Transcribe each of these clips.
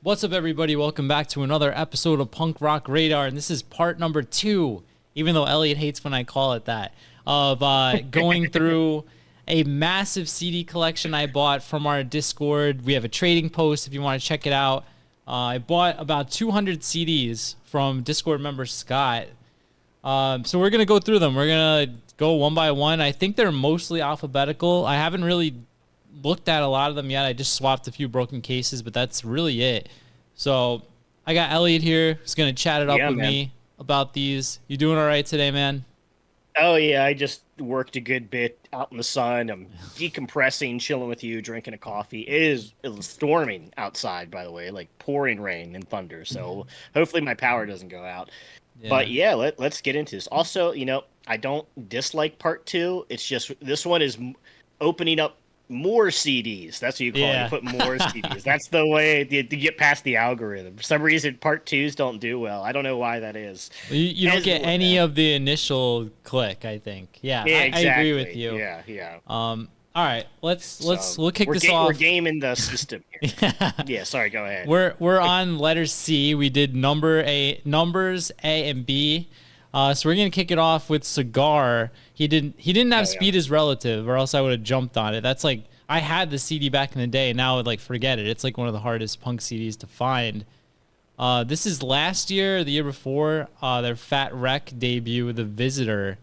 What's up, everybody? Welcome back to another episode of Punk Rock Radar, and this is part number 2, even though Elliot hates when I call it that, of going through a massive CD collection I bought from our Discord. We have a trading post if you want to check it out. I bought about 200 CDs from Discord member Scott. So we're going to go through them. We're going to go one by one. I think they're mostly alphabetical. I haven't really looked at a lot of them yet. I just swapped a few broken cases, but that's really it. So I got Elliot here. He's going to chat it up with me about these. You doing all right today, man? Oh, yeah. I just worked a good bit out in the sun. I'm decompressing, chilling with you, drinking a coffee. It is storming outside, by the way, like pouring rain and thunder. So hopefully my power doesn't go out. Yeah. But yeah, let's get into this. Also, I don't dislike part 2. It's just this one is opening up more CDs. That's what you call it. You put more CDs. That's the way to get past the algorithm. For some reason, part 2s don't do well. I don't know why that is. You don't get any of the initial click, I think. Yeah, exactly. I agree with you. Yeah. We'll kick this off. We're gaming the system here. Yeah, sorry, go ahead. We're on letter C. We did numbers A and B. So we're gonna kick it off with Cigar. He didn't have Speed as relative, or else I would have jumped on it. That's like, I had the CD back in the day, and now I would like forget it. It's like one of the hardest punk CDs to find. This is last year, the year before, their Fat Wreck debut, The Visitor.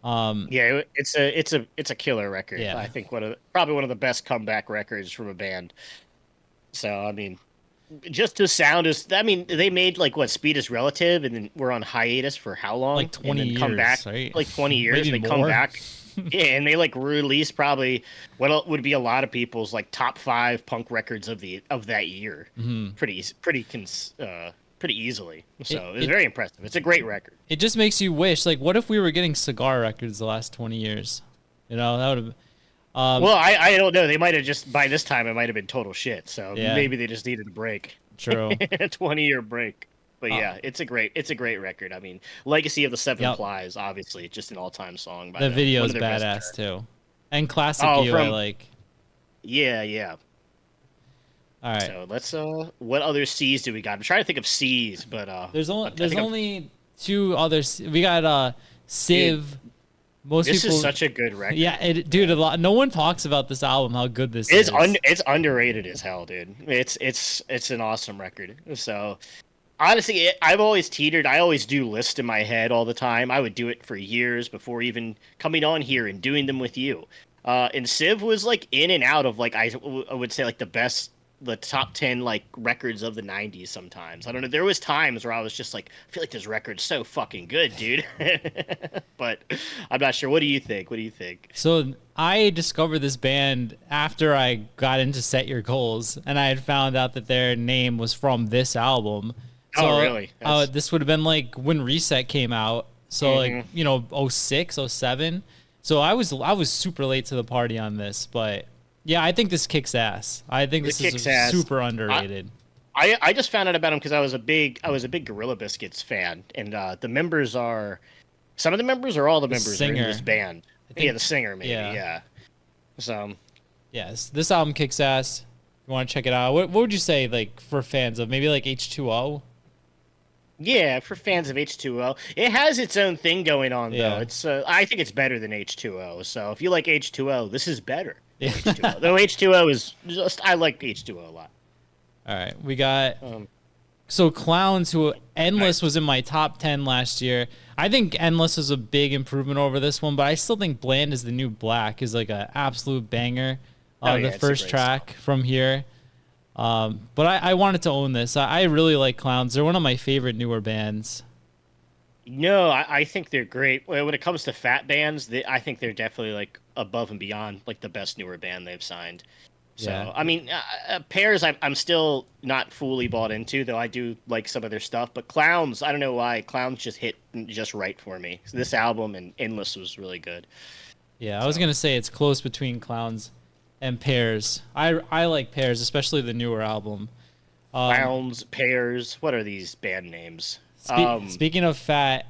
It's a killer record. Yeah. I think probably one of the best comeback records from a band. So I mean, just the sound is. I mean, they made Speed is Relative, and then we're on hiatus for how long? Like 20 years. Come back, right? Like 20 years. They come back. Yeah, and they release probably what would be a lot of people's top 5 punk records of that year. Mm-hmm. Pretty easily. So it's very impressive. It's a great record. It just makes you wish, what if we were getting Cigar records the last 20 years? That would have. Well, I don't know. They might have just, by this time, it might have been total shit. So maybe they just needed a break. True. A 20-year break. But yeah, it's a great record. I mean, Legacy of the Seven Plies, obviously, just an all-time song. The video's badass too, and Classic You I like. Yeah. All right. So let's. What other C's do we got? I'm trying to think of C's, but there's only 2 others. We got Civ. Dude, this is such a good record. Yeah, dude. No one talks about this album. How good this is. It's underrated as hell, dude. It's an awesome record. So. Honestly, I've always teetered. I always do lists in my head all the time. I would do it for years before even coming on here and doing them with you. And Civ was in and out of I would say the top 10 records of the 90s sometimes. I don't know. There was times where I was just I feel like this record's so fucking good, dude. But I'm not sure. What do you think? So I discovered this band after I got into Set Your Goals, and I had found out that their name was from this album. So, oh, really? This would have been when Reset came out. So 06, 07. So I was super late to the party on this, but yeah, I think this kicks ass. I think this is super underrated. I just found out about them because I was a big Gorilla Biscuits fan, and some of the members or all the members are in this band. The singer maybe. Yeah. So yes, this album kicks ass. You want to check it out? What would you say for fans of maybe H2O? Yeah, for fans of H2O, it has its own thing going on though. It's I think it's better than H2O. So if you like H2O, this is better. H2O. Though H2O is I like H2O a lot. All right, we got so Clowns, who Endless was in my top 10 last year. I think Endless is a big improvement over this one, but I still think Bland is the New Black is an absolute banger. The first track from here. But I wanted to own this. I really like Clowns. They're one of my favorite newer bands. No, I think they're great. When it comes to fat bands, I think they're definitely above and beyond the best newer band they've signed. So yeah. I mean, Pears, I'm still not fully bought into, though I do like some of their stuff. But Clowns, I don't know why. Clowns just hit just right for me. So this album and Endless was really good. Yeah, I was gonna say it's close between Clowns and Pears. I like Pears, especially the newer album. Clowns, Pears. What are these band names? Speaking of fat,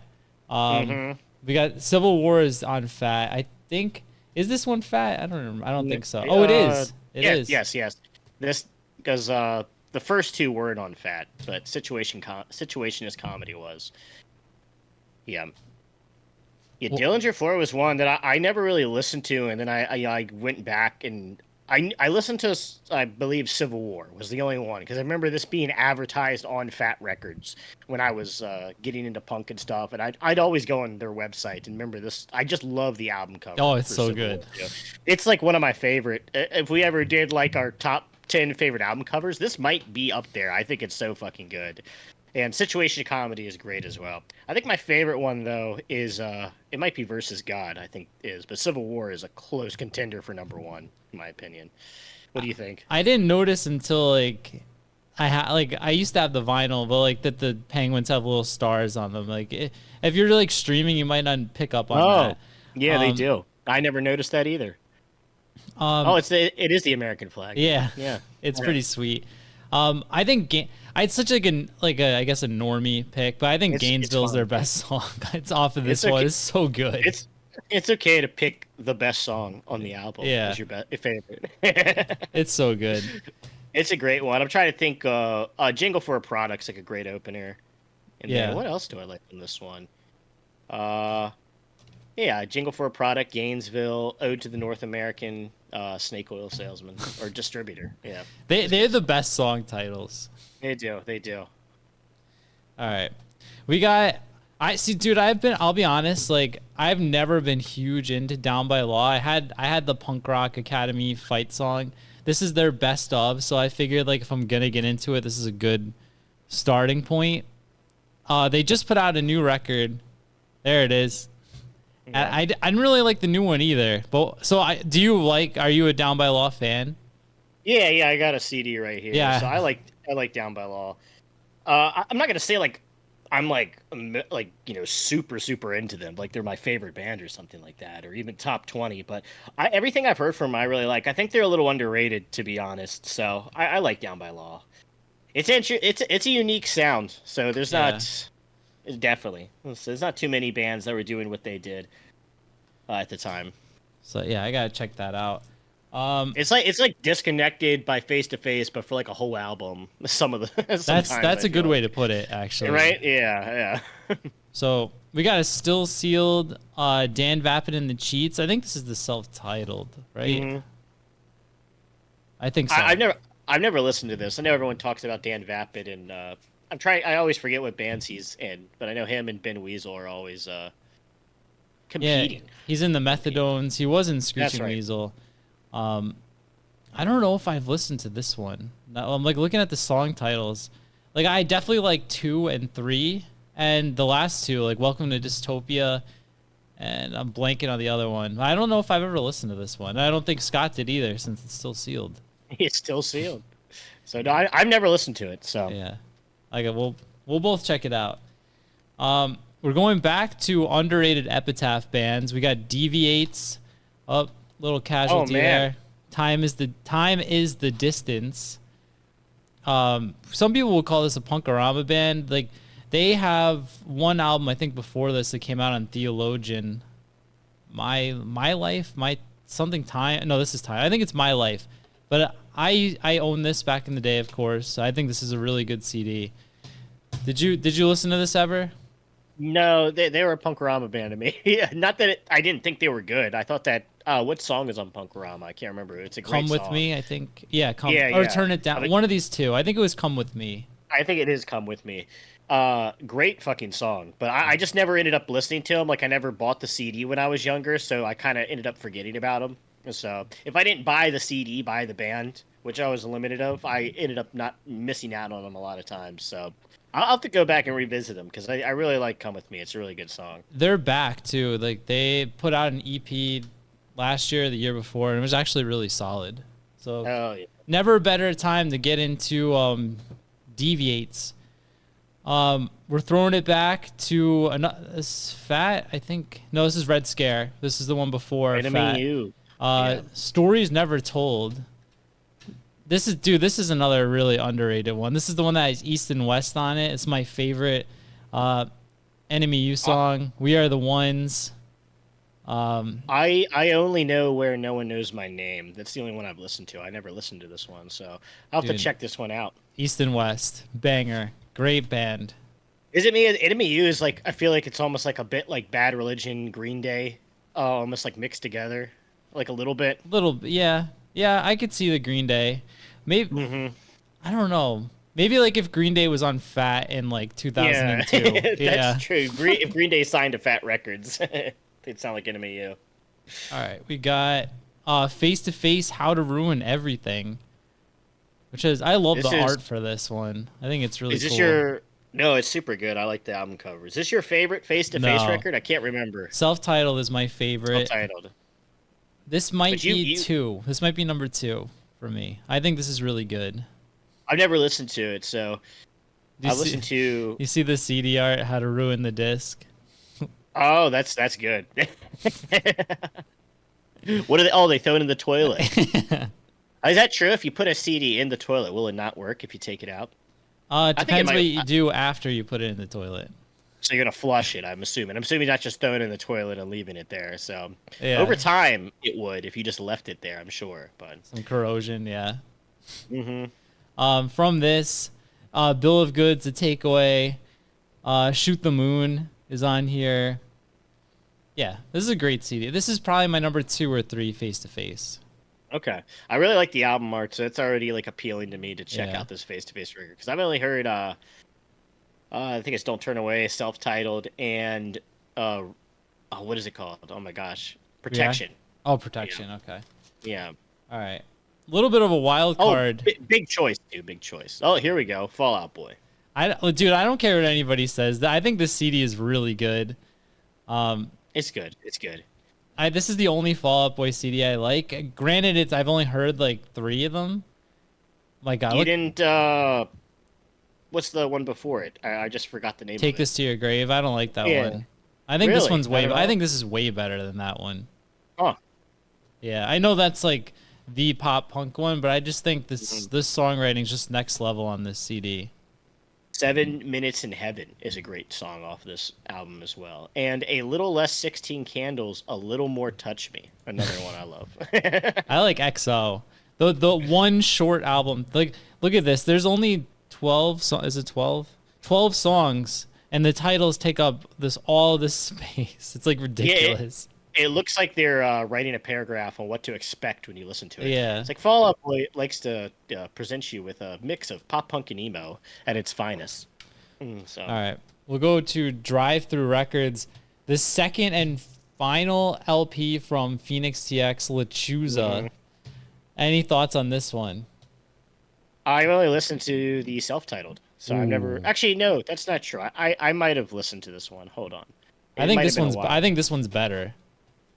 we got Civil War is on fat. I think, is this one fat? I don't remember. I don't think so. Oh, it is. It is. Yes. This because the the first two weren't on Fat, but Situationist Comedy was. Yeah. Yeah, Dillinger 4 was one that I never really listened to, and then I went back and I listened to, I believe, Civil War was the only one, because I remember this being advertised on Fat Records when I was getting into punk and stuff, and I'd always go on their website and remember this. I just love the album cover. Oh, it's so Civil good. War, too. It's like one of my favorite. If we ever did like our top 10 favorite album covers, this might be up there. I think it's so fucking good. And Situation Comedy is great as well. I think my favorite one, though, is it might be Versus God, I think is. But Civil War is a close contender for number one, in my opinion. What do you think? I didn't notice until like I used to have the vinyl, but like that the penguins have little stars on them. Like if you're like streaming, you might not pick up on that. Yeah, they do. I never noticed that either. It is the American flag. Yeah, yeah, it's pretty sweet. I think it's such like I guess a normie pick, but I think Gainesville's their best song. It's off of this one. It's so good. It's okay to pick the best song on the album. Yeah, as your favorite. It's so good. It's a great one. I'm trying to think. Jingle for a Product's like a great opener. And then what else do I like in this one? Yeah, Jingle for a Product, Gainesville, Ode to the North American Snake Oil Salesman or Distributor. Yeah, they're the best song titles. They do. All right, we got. I see, dude. I'll be honest. Like, I've never been huge into Down by Law. I had the Punk Rock Academy fight song. This is their best of, so I figured like if I'm gonna get into it, this is a good starting point. They just put out a new record. There it is. Yeah. I didn't really like the new one either. But so are you a Down by Law fan? Yeah, I got a CD right here. Yeah. So I like Down by Law. I'm not gonna say like I'm like super into them, like they're my favorite band or something like that, or even top 20. But everything I've heard from them, I really like. I think they're a little underrated, to be honest. So I like Down by Law. It's a unique sound. So there's not. Definitely. There's not too many bands that were doing what they did at the time. So yeah, I gotta check that out. It's like Disconnected by Face to Face, but for like a whole album. Some of the that's a good way to put it, actually. Right? Yeah. So we got a Still Sealed, Dan Vapid and the Cheats. I think this is the self-titled, right? Mm-hmm. I think so. I've never listened to this. I know everyone talks about Dan Vapid and. I always forget what bands he's in, but I know him and Ben Weasel are always competing. Yeah, he's in the Methadones. He was in Screeching right. Weasel. I don't know if I've listened to this one. Now, I'm like looking at the song titles. Like I definitely like 2 and 3, and the last two, like Welcome to Dystopia, and I'm blanking on the other one. I don't know if I've ever listened to this one. I don't think Scott did either, since it's still sealed. It's still sealed. So no, I've never listened to it. So yeah. Like we'll both check it out. We're going back to underrated epitaph bands. We got Deviates, little casualty there. Time is the distance. Some people will call this a punkorama band. Like they have one album I think before this that came out on Theologian. My life, my something time. No, this is time. I think it's My Life, but I own this back in the day, of course. I think this is a really good CD. Did you listen to this ever? No, they were a punkorama band to me. Not that I didn't think they were good. I thought that what song is on punkorama? I can't remember. It's a great Come song. With Me, I think. Yeah, or Turn It Down. One of these two. I think it was Come With Me. I think it is Come With Me. Great fucking song. But I just never ended up listening to them. Like I never bought the CD when I was younger, so I kind of ended up forgetting about them. So if I didn't buy the CD, buy the band, which I was limited of, I ended up not missing out on them a lot of times. So I'll have to go back and revisit them because I really like Come With Me. It's a really good song. They're back too. Like they put out an EP last year, the year before, and it was actually really solid. So never a better time to get into Deviates. We're throwing it back to Fat. I think no, this is Red Scare. This is the one before Enemy You. Stories Never Told. This is another really underrated one. This is the one that has East and West on it. It's my favorite Enemy You song. We Are the Ones. I only know Where No One Knows My Name. That's the only one I've listened to. I never listened to this one, so I'll have to Dude, check this one out. East and West, banger, great band. Is it me? Enemy You is like I feel like it's almost like a bit like Bad Religion, Green Day, almost like mixed together, like a little bit. Little, yeah, yeah. I could see the Green Day. Maybe I don't know. Maybe like if Green Day was on Fat in like Yeah, 2002. Yeah. that's true. If Green Day signed to Fat Records, they'd sound like Enemy You. All right, we got Face to Face, How to Ruin Everything, which is I love the art for this one. I think it's really Is this cool. your? No, it's super good. I like the album cover. Is this your favorite Face to Face No. record? I can't remember. Self-titled is my favorite. Self-titled. This might But you- be you- two. This might be number 2 for me. I think this is really good. I've never listened to it, so Do you I listened to. You see the CD art, How to Ruin the Disc? Oh, that's good. What are they? Oh, they throw it in the toilet. Is that true? If you put a CD in the toilet, will it not work if you take it out? It think it depends might- what you do after you put it in the toilet. So you're gonna flush it. I'm assuming. I'm assuming not just throwing it in the toilet and leaving it there. So Yeah. over time, it would if you just left it there. I'm sure, but. Some corrosion, yeah. Mm-hmm. From this, Bill of Goods, The Takeaway, Shoot the Moon is on here. Yeah, this is a great CD. This is probably my number 2 or 3 Face to Face. Okay, I really like the album art, so it's already like appealing to me to check Yeah. out this face-to-face record because I've only heard I think it's "Don't Turn Away," self-titled, and what is it called? Oh my gosh, "Protection." Oh, Protection. Okay. Yeah. All right. A little bit of a wild Oh, card. big choice too. Big choice. Oh, here we go. Fall Out Boy. Dude, I don't care what anybody says. I think this CD is really good. It's good. It's good. This is the only Fall Out Boy CD I like. Granted, I've only heard like 3 of them. My God, You didn't. What's the one before it? I just forgot the name. Take of it. This to Your Grave. I don't like that Yeah. one. I think this Really? one's Not at I all? think this is way better than that one. Oh, Yeah, I know that's like the pop punk one, but I just think this songwriting is just next level on this CD. 7 Minutes in Heaven is a great song off this album as well. And A Little Less 16 Candles, A Little More Touch Me. Another one I love. I like XO. The one short album. Like, look at this. There's only 12 is it 12? 12 songs, and the titles take up all this space. It's like ridiculous. It looks like they're writing a paragraph on what to expect when you listen to it. Yeah. It's like Fall Out Boy likes to present you with a mix of pop punk and emo at its finest. So. All right. We'll go to Drive Through Records, the second and final LP from Phoenix TX, Lechuza. Any thoughts on this one? I've only listened to the self-titled, so I've never. Actually, no, that's not true. I might have listened to this one. Hold on. I think this one's better.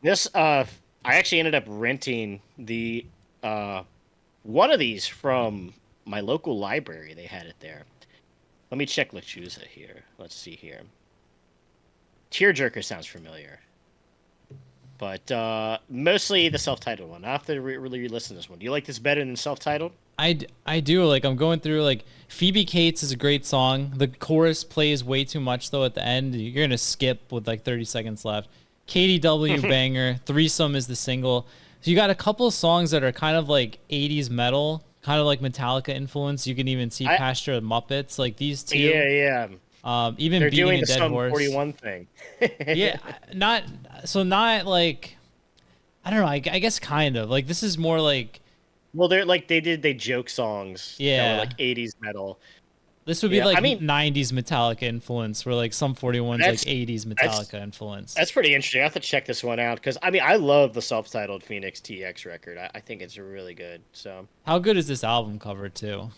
This I actually ended up renting the one of these from my local library. They had it there. Let me check Lechuza here. Let's see here. Tearjerker sounds familiar, but mostly the self-titled one. I have to really re-listen to this one. Do you like this better than self-titled? I do. Like, I'm going through, like, Phoebe Cates is a great song. The chorus plays way too much, though, at the end. You're going to skip with, like, 30 seconds left. KDW banger. Threesome is the single. So you got a couple songs that are kind of like 80s metal, kind of like Metallica influence. You can even see Pasture the Muppets, like these two. Yeah. Even They're Beating doing a the Dead Sum Horse. 41 thing. Yeah, not like, I don't know. I guess kind of like this is more like. Well, they're like they joke songs. Yeah. That were like 80s metal. This would be Yeah, like I mean- 90s Metallica influence, where like some 41's like 80s Metallica influence. That's pretty interesting. I have to check this one out because I mean I love the self-titled Phoenix TX record. I think it's really good. So How good is this album cover too?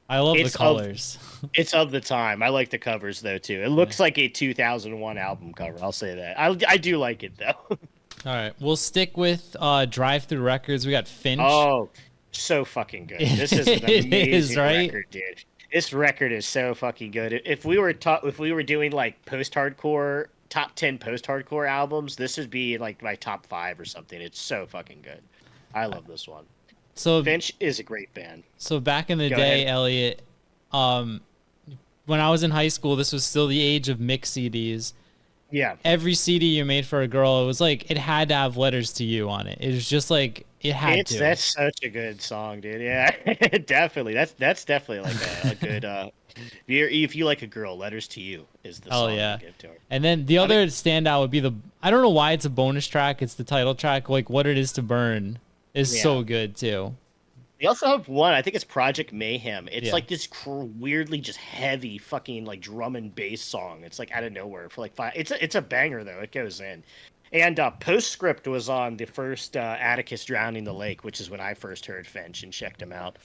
I love the colors. it's of the time. I like the covers though too. It looks like a 2001 album cover. I'll say that. I do like it though. All right, we'll stick with Drive Through Records. We got Finch. Oh, so fucking good. This is an It amazing is, right? record, dude. This record is so fucking good. If we were doing like post-hardcore top 10 post-hardcore albums, this would be like my top 5 or something. It's so fucking good. I love this one. So Finch is a great band. So back in the Go day, ahead. Elliot, when I was in high school, this was still the age of mix CDs, Yeah. every CD you made for a girl, it was like it had to have Letters to You on it. It was just like it had to. That's such a good song, dude. Yeah, definitely. That's definitely like a good. If you like a girl, Letters to You is the Oh song yeah. you give to her. And then the I other mean, standout would be I don't know why it's a bonus track. It's the title track. Like What It Is to Burn is yeah. so good too. They also have one. I think it's Project Mayhem. It's Yeah. like this weirdly just heavy fucking like drum and bass song. It's like out of nowhere for like five. It's a banger though. It goes in. And Postscript was on the first Atticus Drowning the Lake, which is when I first heard Finch and checked him out.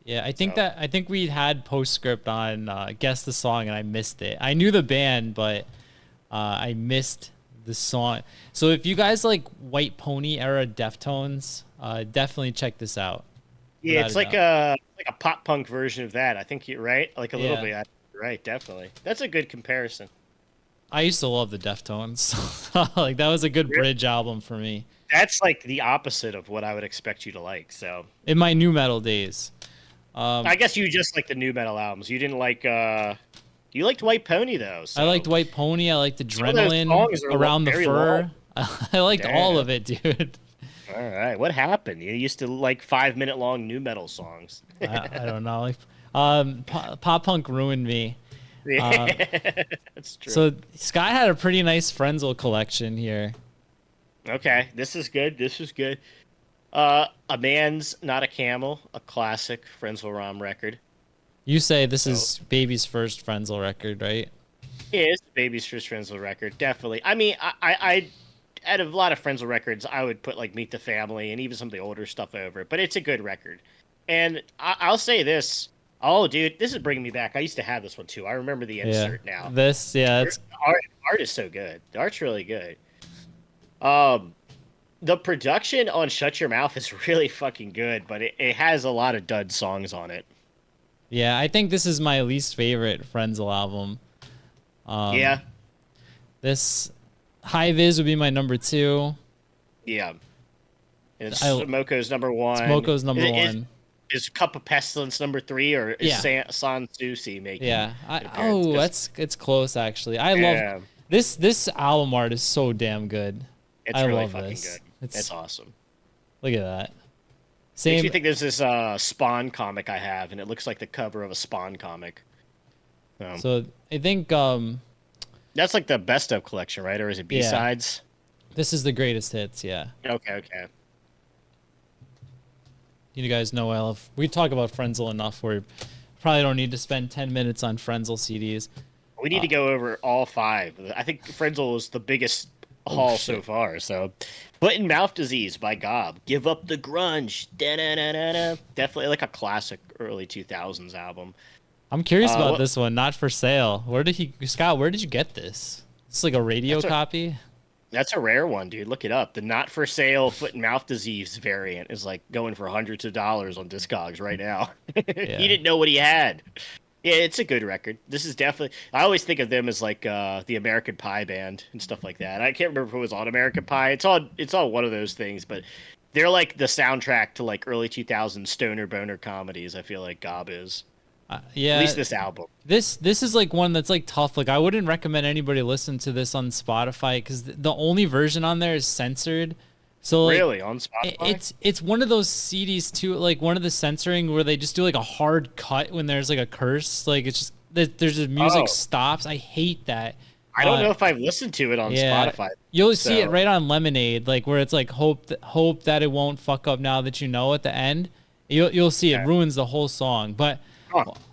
Yeah, I think we had Postscript on Guess the Song and I missed it. I knew the band, but I missed the song. So if you guys like White Pony era Deftones, definitely check this out. Yeah, Without it's a like doubt. a pop punk version of that. I think you're right, like a little Yeah. bit. Right, definitely. That's a good comparison. I used to love the Deftones. Like that was a good Really? bridge album for me That's like the opposite of what I would expect you to like. So in my new metal days. I guess you just like the new metal albums. You didn't like. You liked White Pony though. So. I liked White Pony. I liked Some of those Adrenaline, songs are Around the very Fur. I liked all Damn. of it, dude. All right, what happened? You used to like 5 minute long new metal songs. I don't know. Like, pop punk ruined me. That's true. So Sky had a pretty nice Frenzal collection here. Okay, this is good. This is good. A Man's Not a Camel, a classic Frenzal Rhomb record. You say this is Baby's first Frenzal record, right? Yeah, it's Baby's first Frenzal record, definitely. I mean, I out of a lot of Frenzal records, I would put like Meet the Family and even some of the older stuff over it, but it's a good record. And I'll say this. Oh, dude, this is bringing me back. I used to have this one too. I remember the insert now. It's The art is so good. The art's really good. The production on Shut Your Mouth is really fucking good, but it has a lot of dud songs on it. yeah. I think this is my least favorite Frenzal album. Yeah, This High Vis would be my number 2. yeah. And Smoko's number 1. Smoko's number 1. Is Cup of Pestilence number 3, or is San Souci making? Yeah. an appearance? It's close actually. I love this album art is so damn good. It's I really love fucking this. good. It's It's awesome. Look at that. Makes Same. me think there's this Spawn comic I have, and it looks like the cover of a Spawn comic. So I think That's like the best of collection, right? Or is it B-sides? this is the greatest hits. Yeah. Okay. You guys know we talk about Frenzal enough. We probably don't need to spend 10 minutes on Frenzal CDs. We need to go over all 5. I think Frenzal is the biggest haul so far. So, Foot and Mouth Disease by Gob. Give Up the Grunge. Da-da-da-da-da. Definitely like a classic early 2000s album. I'm curious about this one. Not for sale. Scott? Where did you get this? It's like a radio copy. That's a rare one, dude. Look it up. The not for sale Foot and Mouth Disease variant is like going for hundreds of dollars on Discogs right now. He didn't know what he had. Yeah, it's a good record. This is definitely. I always think of them as like the American Pie band and stuff like that. I can't remember if it was on American Pie. It's all one of those things, but they're like the soundtrack to like early 2000s stoner boner comedies. I feel like Gob is. Yeah. At least this album. This is like one that's like tough. Like I wouldn't recommend anybody listen to this on Spotify because the only version on there is censored. So like, Really on Spotify? It's one of those CDs too. Like one of the censoring where they just do like a hard cut when there's like a curse. Like it's just there's just music stops. I hate that. I don't know if I've listened to it on Spotify. You'll see it right on Lemonade, like where it's like hope that it won't fuck up now that you know at the end. You'll see it ruins the whole song, but.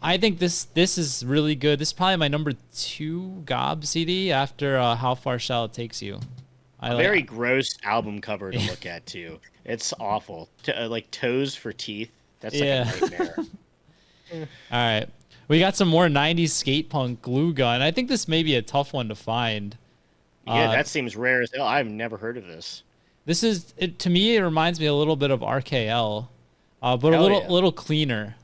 I think this is really good. This is probably my number 2 Gob CD after How Far Shall It Takes You. Very gross album cover to look at too. It's awful. Like Toes for Teeth. That's like a nightmare. All right, we got some more 90s skate punk glue gun. I think this may be a tough one to find. Yeah, that seems rare as hell. I've never heard of this. This is to me. It reminds me a little bit of RKL, but a little cleaner.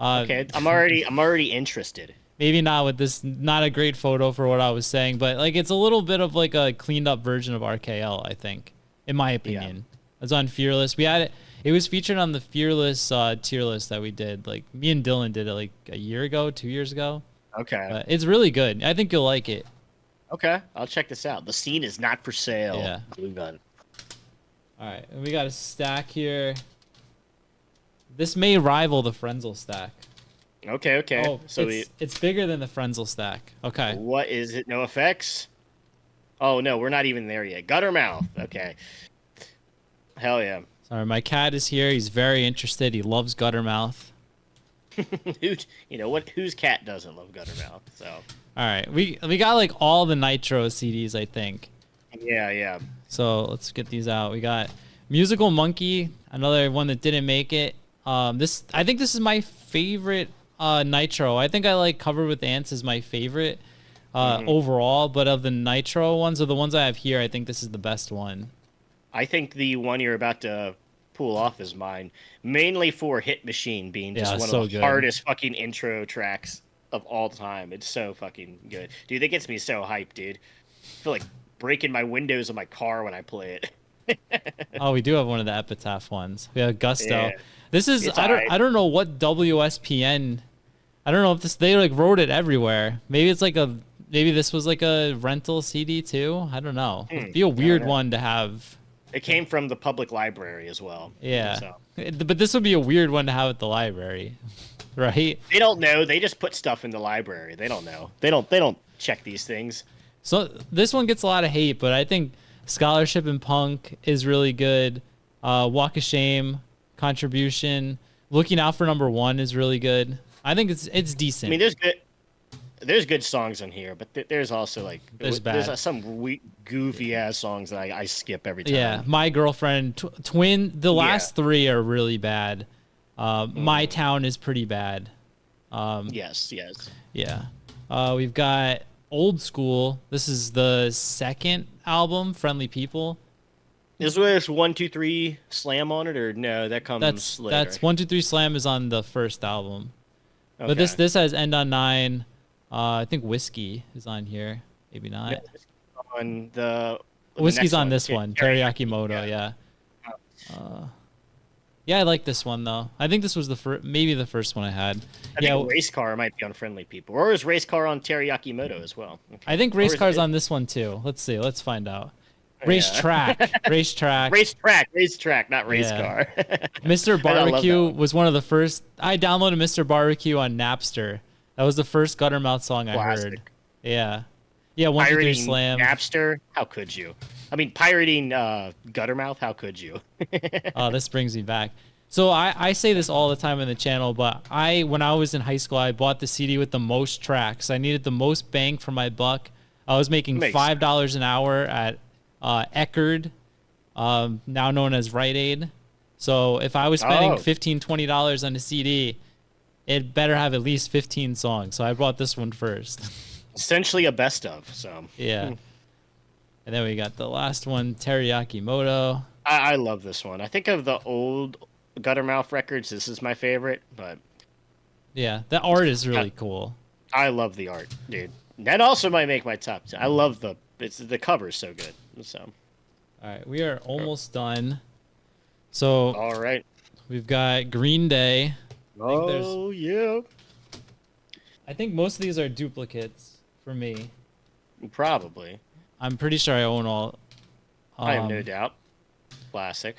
Okay, I'm already interested. Maybe not with this, not a great photo for what I was saying, but like it's a little bit of like a cleaned up version of RKL, I think, in my opinion. It's on Fearless. We had it. It was featured on the Fearless tier list that we did. Like me and Dylan did it like a year ago, 2 years ago. Okay. But it's really good. I think you'll like it. Okay, I'll check this out. The scene is not for sale. Yeah. Glue Gun. All right, and we got a stack here. This may rival the Frenzal stack. Okay, okay. Oh, So it's bigger than the Frenzal stack. Okay. what is it? No effects? Oh no, we're not even there yet. Guttermouth. Okay. Hell yeah. Sorry, my cat is here. He's very interested. He loves Guttermouth. Who, what? Whose cat doesn't love Guttermouth? So. All right, we got like all the Nitro CDs, I think. Yeah, yeah. So let's get these out. We got Musical Monkey, another one that didn't make it. I think this is my favorite Nitro. I think I like Covered with Ants is my favorite overall, but of the Nitro ones or the ones I have here, I think this is the best one. I think the one you're about to pull off is mine, mainly for Hit Machine being just one of the hardest fucking intro tracks of all time. It's so fucking good. Dude, that gets me so hyped, dude. I feel like breaking my windows of my car when I play it. Oh, we do have one of the Epitaph ones. We have Gusto. Yeah. This is I don't know what WSPN. I don't know if they like wrote it everywhere. Maybe this was like a rental CD too. I don't know. It'd be a weird one to have. It came from the public library as well. Yeah. So. But this would be a weird one to have at the library. Right? They don't know. They just put stuff in the library. They don't know. They don't check these things. So this one gets a lot of hate, but I think Scholarship and Punk is really good. Walk of Shame, Contribution, Looking Out for Number One is really good. I think it's decent. I mean, there's good songs in here, but there's also like there's some goofy ass songs that I skip every time. Yeah, My Girlfriend, Twin. The last three are really bad. My Town is pretty bad. Yes. Yeah. We've got Old School. This is the second album, Friendly People. Is there 1, 2, 3 Slam on it, or no? That comes later. That's 1, 2, 3 Slam is on the first album. Okay. But this has End on 9. I think Whiskey is on here. Maybe not. Yeah, on the Whiskey's on this one. Teriyaki Moto, yeah. Yeah, I like this one though. I think this was maybe the first one I had. I think Race Car might be on Friendly People, or is Race Car on Teriyaki Moto as well? Okay. I think Race Car's on this one too. Let's see. Let's find out. Racetrack, not Race Car. Mr. Barbecue was one of the first. I downloaded Mr. Barbecue on Napster. That was the first Guttermouth song I heard. Yeah. 1, 2, 3 Slam. Napster? How could you? I mean, pirating Guttermouth? How could you? Oh, this brings me back. So I say this all the time in the channel, but when I was in high school, I bought the CD with the most tracks. I needed the most bang for my buck. I was making $5 an hour at Eckerd, now known as Rite Aid. So if I was spending $15, $20 on a CD, it better have at least 15 songs. So I bought this one first. Essentially a best of. So yeah. And then we got the last one, Teriyaki Moto. I love this one. I think of the old Guttermouth records, this is my favorite, but yeah, the art is really cool. I love the art, dude. That also might make my top 10. I love the cover's so good. So all right, we are almost done. So all right, we've got Green Day. Yeah. I think most of these are duplicates for me. Probably. I'm pretty sure I own all. I have no doubt. Classic.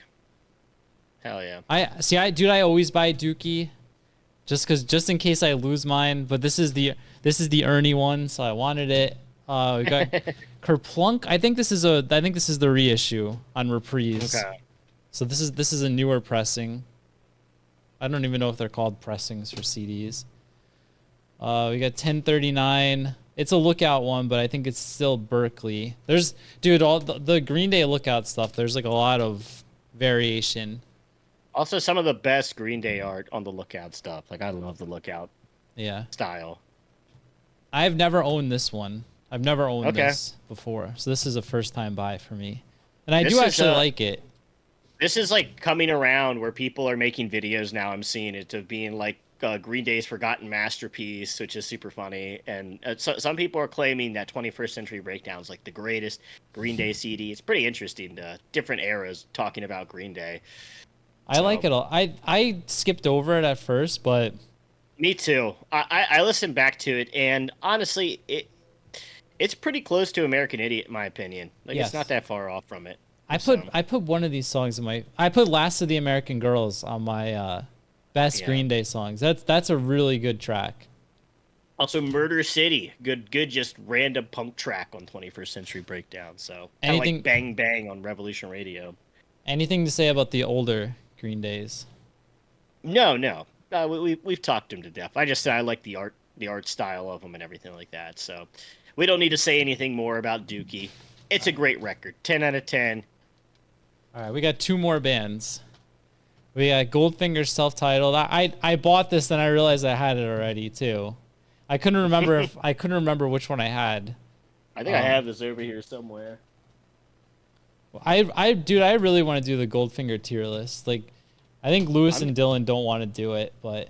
Hell yeah. I always buy Dookie, just in case I lose mine. But this is the Ernie one, so I wanted it. We got Kerplunk. I think this is the reissue on Reprise. Okay. So this is a newer pressing. I don't even know if they're called pressings for CDs. We got 1039. It's a Lookout one, but I think it's still Berkeley. All the Green Day Lookout stuff. There's like a lot of variation. Also, some of the best Green Day art on the Lookout stuff. Like, I love the Lookout style. I've never owned this one. I've never owned this before. So this is a first-time buy for me. And I do actually like it. This is like coming around where people are making videos now. I'm seeing it of being like Green Day's Forgotten Masterpiece, which is super funny. And some people are claiming that 21st Century Breakdown is like the greatest Green Day CD. It's pretty interesting. Different eras talking about Green Day. I like it all. I skipped over it at first, but me too. I listened back to it, and honestly, It's pretty close to American Idiot, in my opinion. Like it's not Yes. that far off from it. I So put one of these songs in my I put Last of the American Girls on my best yeah. Green Day songs. That's a really good track. Also, Murder City, good, just random punk track on 21st Century Breakdown. So kind of like Anything Bang Bang on Revolution Radio. anything to say about the older Green Days? No, no, we've talked him to death. I just said I like the art style of them and everything like that. So we don't need to say anything more about Dookie. It's a great record, 10 out of 10. All right, we got two more bands. We got Goldfinger's self-titled. I bought this, then I realized I had it already too. I couldn't remember which one I had. I think I have this over here somewhere. Dude, I really want to do the Goldfinger tier list. Like, I think Lewis and Dylan don't want to do it, but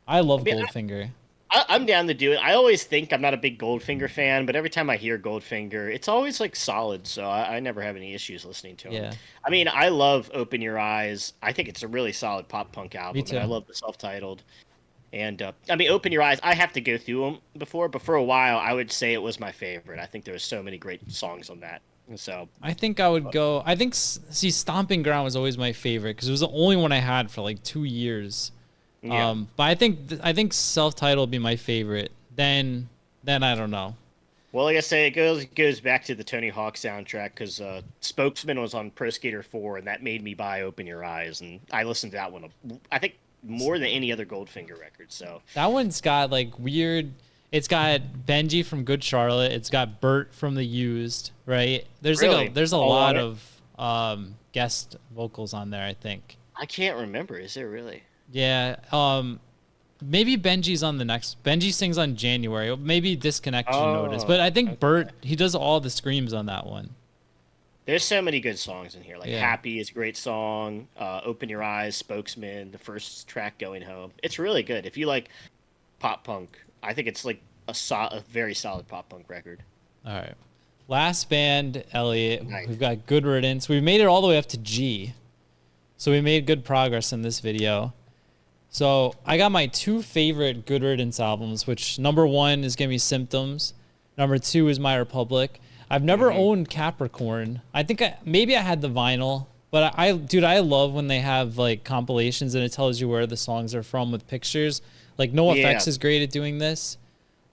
I love Goldfinger. I'm down to do it. I always think I'm not a big Goldfinger fan, but every time I hear Goldfinger, it's always like solid. So I never have any issues listening to him. Yeah. I mean, I love Open Your Eyes. I think it's a really solid pop punk album. Me too. And I love the self-titled. And I mean, Open Your Eyes. I have to go through them before, but for a while, I would say it was my favorite. I think there was so many great songs on that. And so I think I would go. I think see, Stomping Ground was always my favorite because it was the only one I had for like 2 years. yeah. But I think self-titled would be my favorite. Then I don't know. Well, like I say, it goes back to the Tony Hawk soundtrack because Spokesman was on Pro Skater 4, and that made me buy Open Your Eyes, and I listened to that one. I think more than any other Goldfinger record. So That one's got like weird. It's got Benji from Good Charlotte. It's got Bert from The Used. Right? There's Really? there's a All lot on it? of guest vocals on there. I think. I can't remember. Is there really? Yeah. Maybe Benji's on the next. Benji sings on January. Maybe Disconnect you notice, but I think okay. Bert he does all the screams on that one. There's so many good songs in here. Like Yeah. Happy is a great song. Open Your Eyes, Spokesman, the first track Going Home. It's really good. If you like pop punk, I think it's like a very solid pop punk record. All right. Last band, Elliot. Nice. We've got Good Riddance. We made it all the way up to G. So we made good progress in this video. So I got my two favorite Good Riddance albums, which number one is going to be Symptoms. Number two is My Republic. I've never owned Capricorn. I think maybe I had the vinyl, but dude, I love when they have like compilations and it tells you where the songs are from with pictures. Like No Effects is great at doing this.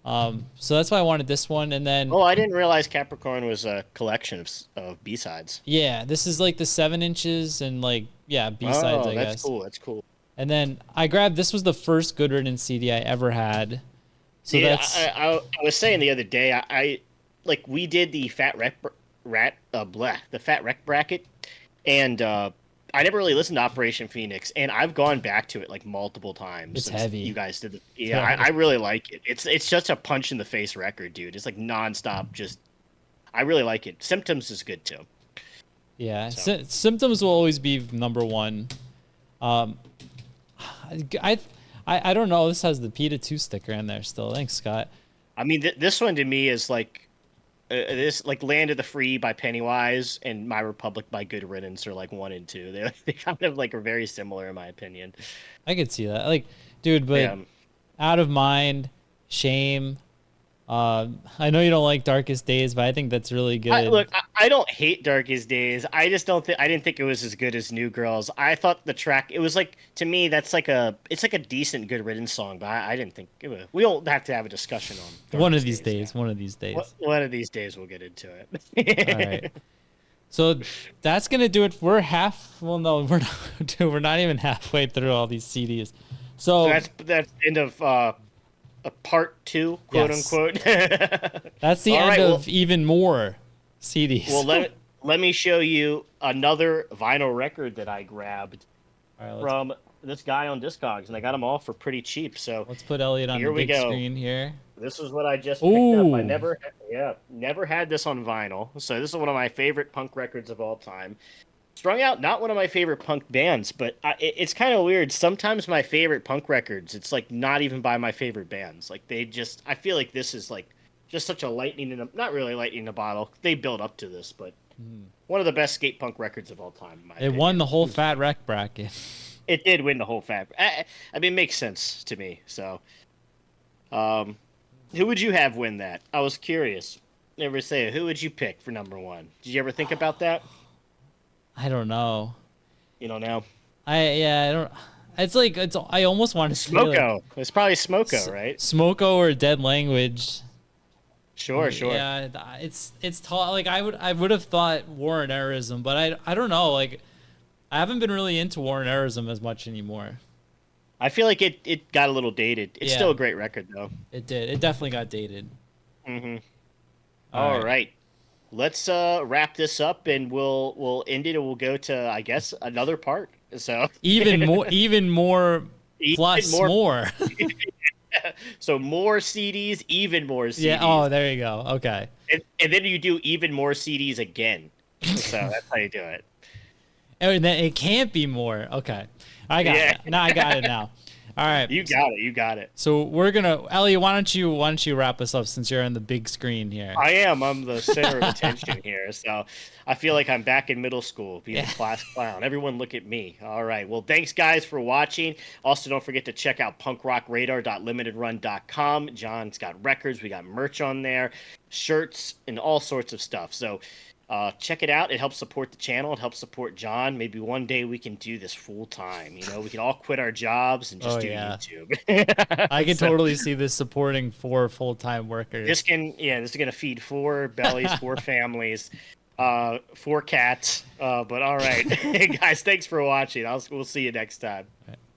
So that's why I wanted this one. And then, Oh, I didn't realize Capricorn was a collection of B-sides. yeah, this is like the 7 inches and like, yeah, B-sides, I that's guess. cool. That's cool. And then I grabbed, this was the first Good Riddance CD I ever had. So Yeah, that's, I was saying the other day, I like we did the the Fat Wreck bracket, and I never really listened to Operation Phoenix, and I've gone back to it like multiple times. It's since heavy. You guys did it. Yeah, I really like it. It's just a punch in the face record, dude. It's like nonstop. Just I really like it. Symptoms is good too. yeah, So. Symptoms will always be number one. I don't know. This has the PETA 2 sticker in there still. Thanks, Scott. I mean, this one to me is like this like Land of the Free by Pennywise and My Republic by Good Riddance are like 1 and 2. They kind of like are very similar in my opinion. I could see that. Like, dude, but Yeah. Out of Mind, Shame. I know you don't like Darkest Days, but I think that's really good. I don't hate Darkest Days. I just don't think I didn't think it was as good as New Girls. I thought the track it was like to me that's like it's like a decent Good Riddance song, but I didn't think it was. We don't have to have a discussion on One of Darkest these days. yeah. One of these days. One of these days we'll get into it. All right. So that's gonna do it. We're half. Well, no, we're not. Dude, we're not even halfway through all these CDs. So That's the end of a part 2, quote Yes. unquote. that's the All end right, of even more CDs. Well, let me show you another vinyl record that I grabbed All right, from this guy on Discogs, and I got them all for pretty cheap. So let's put Elliot on Here the we big go. screen here. this is what I just picked up. I Ooh. never had this on vinyl. So this is one of my favorite punk records of all time. Strung Out, not one of my favorite punk bands, but it's kind of weird. Sometimes my favorite punk records, it's like not even by my favorite bands. Like I feel like this is like just such a not really lightning in a bottle. They build up to this, but one of the best skate punk records of all time. In my It opinion. won the whole Fat Wreck bracket. It did win the whole fab. I mean, it makes sense to me. So, who would you have win that? I was curious. Never say it. Who would you pick for number one? Did you ever think about that? I don't know. You don't know. I don't. It's like it's. I almost want to say like Smoko. It's probably Smoko, right? Smoko or Dead Language. Sure, sure. Yeah, it's tall. Like I would have thought War and Errorism, but I don't know. Like I haven't been really into War and Errorism as much anymore. I feel like it got a little dated. It's Yeah. still a great record though. It did. It definitely got dated. Mm-hmm. All All right. right. Let's wrap this up and we'll end it and we'll go to I guess another part. So Even more plus even more. more. So more CDs, even more CDs. Yeah. Oh, there you go. Okay. And then you do even more CDs again. So that's how you do it. And then it can't be more. Okay. I got it. Now I got it now. All right. You got it. You got it. So we're gonna, Elliot. Why don't you wrap us up since you're on the big screen here? I am. I'm the center of attention here. So I feel like I'm back in middle school, being the class clown. Everyone look at me. All right. Well, thanks, guys, for watching. Also, don't forget to check out punkrockradar.limitedrun.com. John's got records. We got merch on there, shirts, and all sorts of stuff. So check it out. It helps support the channel. It helps support John. Maybe one day we can do this full time. You know, we can all quit our jobs and just do YouTube. I can totally see this supporting 4 full-time workers. This is gonna feed 4 bellies, 4 families, 4 cats. But all right, hey guys, thanks for watching. We'll see you next time.